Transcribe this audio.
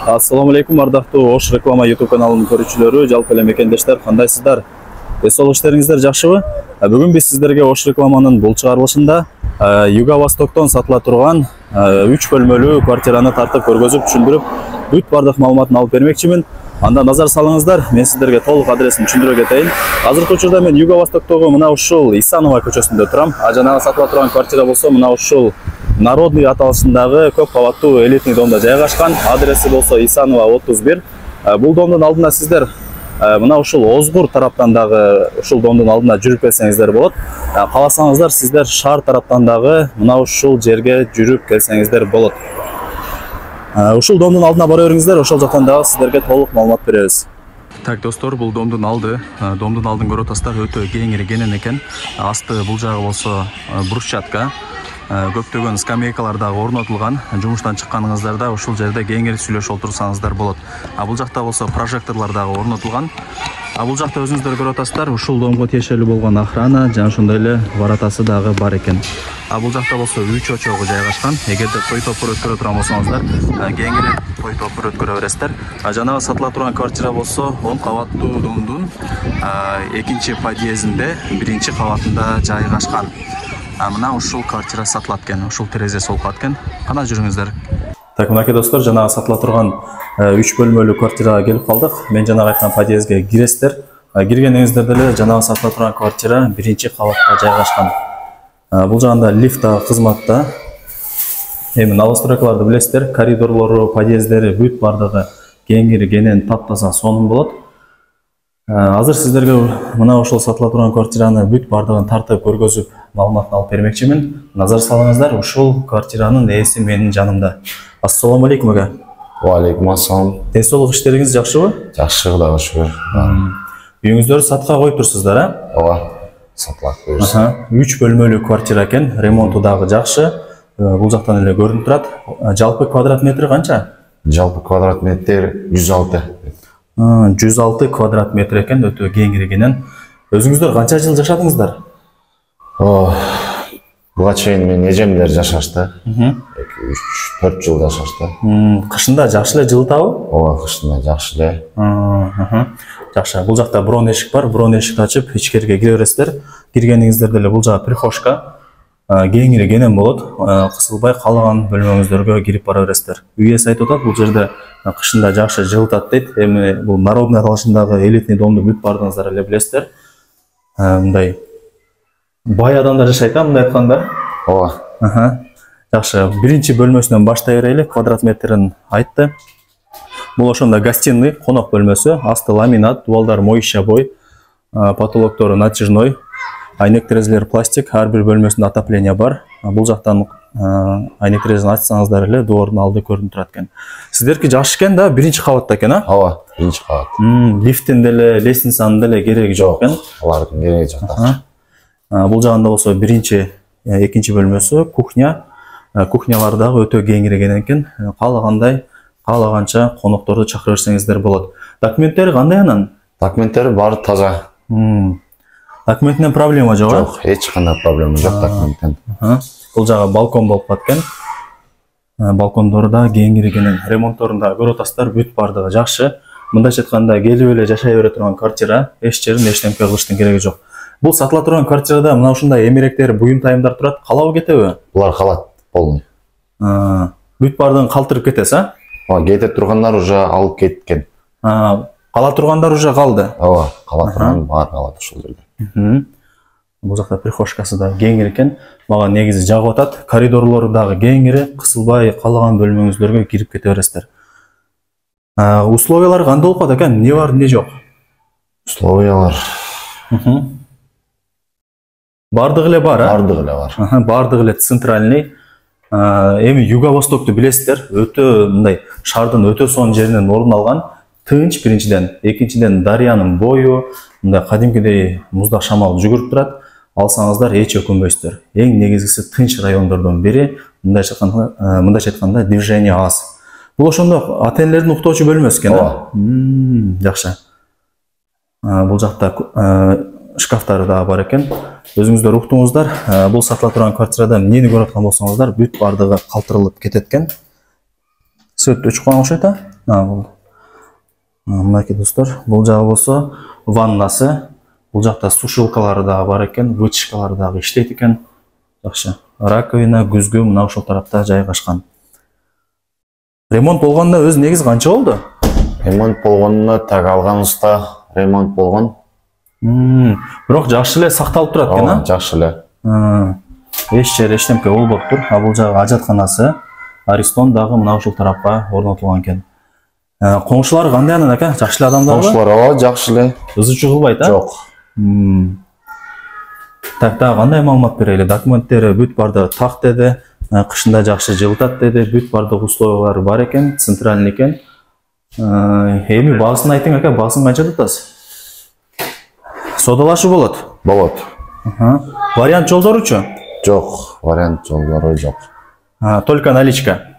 Assalamu alaikum, ардактуу Ош реклама YouTube каналынын көрүүчүлөрү, жалпы эле мекендештер, кандайсыздар? Эс алыштарыңыздар жакшыбы? Бүгүн биз сиздерге Ош рекламанын бул чыгарылышында Юго-Востоктон сатыла турган 3 бөлмөлүү квартираны тартып көргөзүп, түшүндүрүп, бүт бардык маалыматын алып бермекчимин. Анда назар салыңыздар, мен сиздерге толук адресин түшүндүрө кетейин. Азыркы учурда мен Юго-Востоктогу мына ушул Исанова көчөсүндө турам. Жанагы сатыла турган квартира болсо мына ушул Народный аталышындагы көп кабаттуу элитный домдо жайгашкан. Адреси болсо Исанова 31. Бул домдун алдына сиздер мына ушул Озгур тараптан дагы ушул домдун алдына жүрүп келсеңиздер болот. Кааласаңыздар сиздер Шаар тараптан дагы мына ушул жерге жүрүп келсеңиздер болот. Ушул домдун алдына бара бериңиздер, ошол жактан дагы сиздерге толук маалымат беребиз. Так, достор, бул домдун алдын көрүп атасыздар, өтө кеңирген экен. Асты бул жагы болсо брусчатка. Көптөгөн скамейкалар дагы орнотулган. Жумуштан чыкканыңыздарда ушул жерде кеңири сүйлөшүп отурсаңыздар болот. Бул жакта болсо прожекторлор дагы орнотулган. Бул жакта өзүңүздөр көрүп атасыздар, ушул домго тиешелүү болгон охрана жана ошондой эле воротасы дагы бар экен. Бул жакта болсо 3 очогу жайгашкан. Эгерде той топур өткөрө турган болсоңуздар, кеңири той топур өткөрө бересиздер. Жанагы сатыла турган квартира болсо 10 кабаттуу домдун 2-чи подъездинде 1-чи кабатында жайгашкан. Мына ушул квартира сатылат экен, ушул терезе солкат экен. Кана жүрүңүздөр. Так, мынакей достор, жанагы сатыла турган 3 бөлмөлүү квартирага келип калдык. Мен жанагы айткан подъездге киресиздер. Киргениңиздер деле жанагы сатыла турган квартира 1-чи кабатта жайгашкан. Бул жагында лифт кызматта. Эми новостройкаларды билесиздер, коридорлору, подъезддери бүт бардыгы кеңири кенен таптаза сонун болот. Азыр сиздерге мына ошол сатыла турган квартираны бүт бардыгын тартып көргөзүп, маалыматын алып бермекчимин. Назар салыңыздар, ушул квартиранын ээси менин жанымда. Ассаламу алейкум ага. Ва алейкум ассалам. Денсаулык иштериңиз жакшыбы? Жакшы, Кудайга шүгүр. Үйүңүздөрдү сатка коюп турсуздар, а? Ооба, сатылат коюбуз. 3 бөлмөлүү квартира экен, ремонту дагы жакшы. Бул жактан эле көрүнүп турат. Жалпы квадрат метри канча? Жалпы квадрат метр 106. 106 квадрат метр экен, өтө кеңири кенен. Өзүңүздөр канча жыл жашадыңыздар? Буга чейин мен эжемдер жашашты. 2-3-4 жыл жашашты. Кышында жакшы эле жылытабы? Ооба, кышында жакшы эле. Жакшы. Бул жакта брон эшик бар, брон эшикти ачып ичкериге кире бересиздер. Киргениңизде деле бул жагы прихожка. Кеңири кенен болот. Кысылбай каалаган бөлмөңүздөргө кирип бара бересиздер. Үй ээси айтып атат, бул жерде кышында жакшы жылытат дейт. Эми бул Народный аталышындагы элитный домду бүт бардыгыңыздар эле билесиздер. Мындай бай адамдар жашайт, мындай айтканда. Ооба. Жакшы. 1-чи бөлмөсүнөн баштай берели, квадрат метрин айтты. Бул ошондо гостиный, конок бөлмөсү, асты ламинат, дубалдар моюща бой, потолоктору натяжной. Айнек терезелер пластик, ар бир бөлмөсүндө отопление бар. Бул жактан айнек терезени ачсаңыздар эле доордун алды көрүнүп турат экен. Сиздерки жакшы экен да, 1-чи кабатта экен, а? Ооба, 1-чи кабат. Лифттин деле, лестницанын деле кереги жок экен. Алардын кереги жок. Бул жагында болсо 1-чи, 2-чи бөлмөсү, кухня. Кухнялар дагы өтө кеңири экен. Каалагандай, каалаганча конокторду чакыра берсеңиздер болот. Документтери кандай анан? Документтери баары таза. Документтен проблема жок, а? Жок, эч кандай проблема жок документтен. Бул жагы балкон болуп калат экен. Балкондору да кеңири экен. Ремонтторун да көрүп атасыздар, бүт бардыгы жакшы. Мындайча айтканда келип эле жашай бере турган квартира, эч жерин эчтемке кылыштын кереги жок. Бул сатыла турган квартирада мына ушундай эмеректер, буюм тайымдар турат, калабы кетеби? Булар калат полный. Бүт бардыгын калтырып кетесиз, а? Ооба, кете тургандар уже алып кеткен. Кала тургандар уже калды. Ооба, кала турган баары калат ушул жерде. Бул жакта прихожкасы да кеңири экен. Мага негизи жагып атат. Коридорлору дагы кеңири, кысылбай каалаган бөлмөңүздөргө кирип кете бересиздер. Условиялар кандай болуп калат экен? Эмне бар, эмне жок? Условиялар бардыгы эле бар, а? Бардыгы эле бар. Бардыгы эле центральный. Эми Юго-Востокту билесиздер, өтө мындай шаардын өтө сонун жеринен орун алган. Тынч биринчиден, экинчиден дарыянын бою, мындай кадимкидей муздак шамал жүгүрүп турат. Алсаңыздар эч өкүнбөйсүздөр. Эң негизгиси тынч райондордон бири, мындайча айтканда движение аз. Бул ошондо ата-энелердин уктоочу бөлмөсү экен, а? Жакшы. Бул жакта шкафтары да бар экен. Өзүңүздөр уктуңуздар. Бул сатыла турган квартирада эмнени көрүп аткан болсоңуздар, бүт бардыгы калтырылып кетет экен. Свет өчүп калган окшойт, а? Болду. Мынакей достор, бул жагы болсо ваннасы. Бул жакта сушилкалары дагы бар экен, вытяжкалары дагы иштейт экен. Жакшы. Раковина, күзгү мына ошол тарапта жайгашкан. Ремонт болгонда өз негизи канча болду? Ремонт болгонуна так алганыбызда ремонт болгон. Бирок жакшы эле сакталып турат экен, а? Жакшы эле. Эч жер эчтемке болбоптур. Бул жагы ажатканасы. Аристон дагы мына ушул тарапка орнотулган экен. Коңшулар кандай анан ака? Жакшы эле адамдар бар? Коңшулар жакшы эле. Ызычуу кылбайт, а? Жок. Так, кандай маалымат берели? Документтери бүт барды так деди. Кышында жакшы жылытат деди. Бүт бардык условиялары бар экен, центральный экен. Эми баасын айтың ака, баасын канча тутасыз? Содалашуу болот? Болот. Вариант жолдоручу? Жок, вариант жолдору жок. Только наличка.